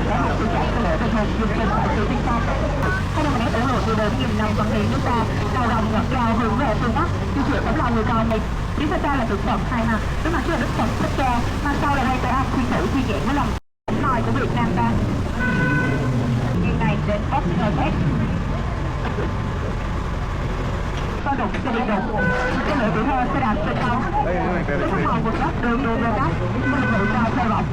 sẽ học sự chạy của lễ về hồn dùng trình tại sự tiên phong. Các đồng nét ủng hộ từ đời nghìn năm văn hiến nước ta, đầu đồng ngẩng cao hướng về phương Bắc, như chuyện tấm lòng người con này. Phía sau ta là tượng Phật hai mặt, trước mặt trước là Đức Phật Thích Ca, mặt sau là hai tay áp thiên tử thi diện với lòng nòi của Việt Nam ta. Ngày này đến SNS. Con đục cho đi đục, cái lửa tuổi thơ sẽ đạt trên cao. Cái hòn vượt đất đường đường ra đất, mình tự cao theo vọng.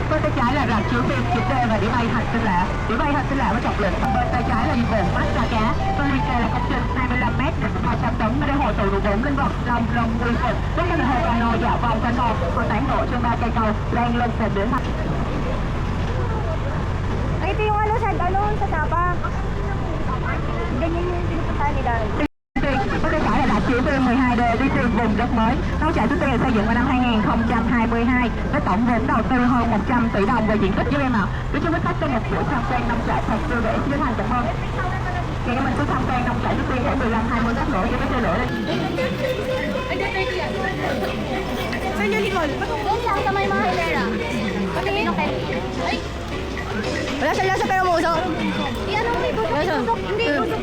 Bên tay trái là rạp chiếu phim chụp D và đĩa bay hành tinh lạ. Đĩa bay hành tinh lạ với trọng lượng. Bên tay trái là đi bộ massage cá. Bên bên kia là công trình 25 m, 200 tấn để hội tụ đủ 4 linh vật, long, quy phật. Với cái hồ cano dạo vòng cano, có tán độ trên 3 cây cầu, đang lên sền đĩa mặt. Ito yung ano sa Sapa. Ganyan yung pinupuntahan nila. Bên tay phải là rạp chiếu phim 12D đi tìm vùng đất mới. Nó chạy xuất tiền xây dựng vào năm 2022 với tổng vốn đầu tư hơn 100 tỷ đồng về diện tích với em ạ. Với chúng khách trong một buổi tham quan nông trại thật sự để dưới thành cảm ơn. Thì mình cứ tham quan nông trại xuất tiền khoảng 15-20 khách nữa cho cái chơi lửa đi. Saan yun, Nicole? Doon lang sa may mga hilera. Patingin ako kayo. Ay! Wala siya lasa pero umuusok. Iyan ang may usok. Hindi usok.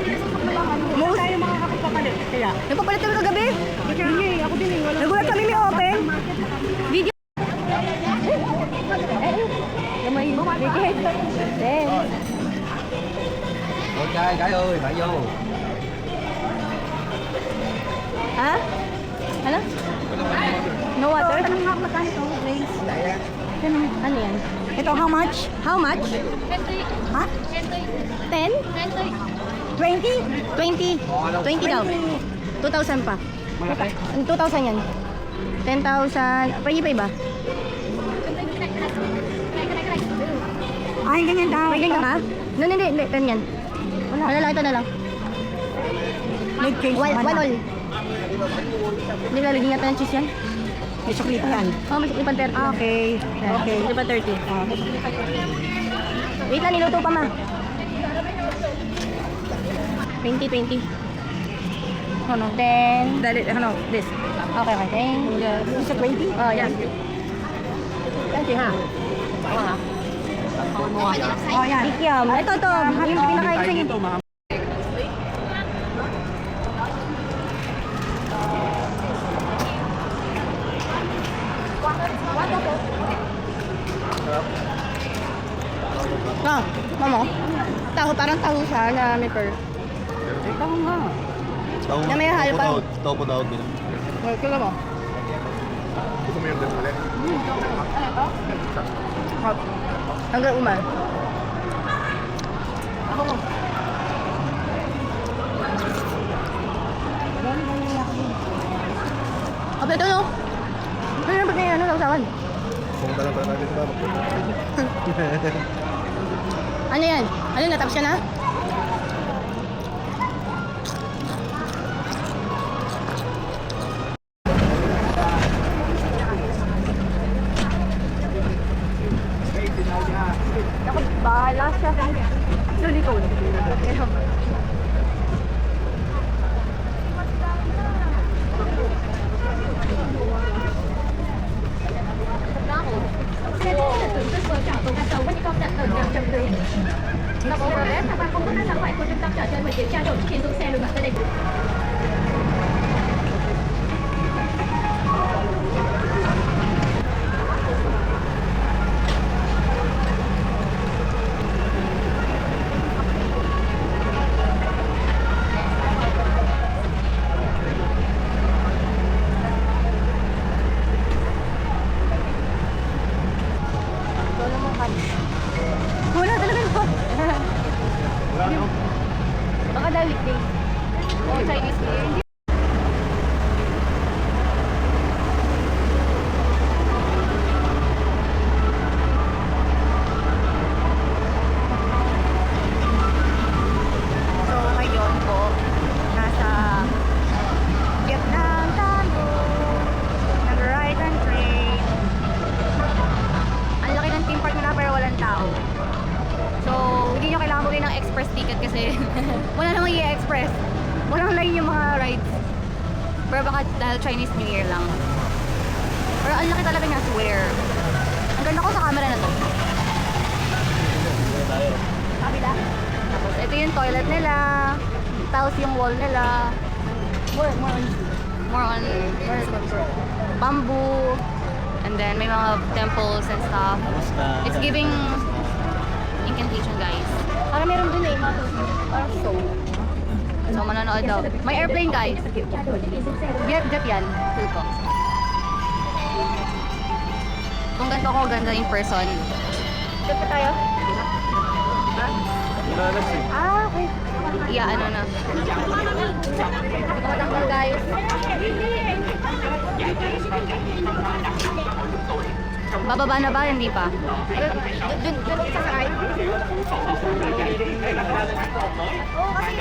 Umuusok tayo mga kapagpapalit. Kaya? Nagpapalit kami kagabi? Hindi, ako din eh. Nagulat kami may open. Video. May headset. Ok, cái ơi, bạn vô. Ha? Ano? No water? Anong hap na tayo? Drinks. Ano yan? Ito, how much? How much? 10? 20? 20? 20 daw. 2,000 pa. 2,000 yan. 10,000. Pwede ba? Ay, ganyan daw. May ganyan ka? No, hindi. 10 yan. Wala lang, ito na lang. One all. Hindi lalagyan natin ng cheese yan. May chocolate yan. Oo, may chocolate 30. Okay. Okay. Hindi pa 30. Wait lang, niluto pa ma. 20. Ano? Then, ano? This. Okay, thank you. Is it 20? Oh, yeah. Thank you, ha? Oo, ha? Oh, yan. Ikyam. Ito. Yung pinakaising. Ito, mga ah, mamo. Taho, parang taho siya na may pearl. Taho nga. Na may halpang. Topo daw din. Kala mo? Gusto mo yung dessert? Hanggang uman. Apa ito no? Ano ba niya? Ano sausawan? Pumunta lang pala natin ba? Ano yan? Ano, natapos siya na? Ako, bahala siya. Sorry ko. Ngọc Overest tham quan công tác ra khỏi khu trung tâm trò chơi và kiểm tra độ khi dùng xe được đặt tại đây. Wala talaga ito. Wala, no? Baka dahil weekday. Oh, Chinese New Year. So ngayon po, nasa Vietnam tayo. Nag-ride and train. Ang laki ng theme park nila pero walang tao. So, hindi nyo kailangan bumili ng express ticket kasi wala namang i-express. Walang line yung mga rides. Pero baka dahil Chinese New Year lang. Pero ang laki talaga niya, swear. Ang ganda ko sa camera na to. Kabila. Tapos ito yung toilet nila. Tiles yung wall nila. More on bamboo. And then may mga temples and stuff. It's giving incantation, guys. Parang meron dun eh, parang show. So manonood daw. May airplane, guys. Jet yan. Feel ko. Kung ganito ako ganda in person. Jet pa tayo? Ah, okay. Yeah, ano na. Ito matanggal, guys. Bababa na ba? Hindi pa. Dun sa side. Oo, kasi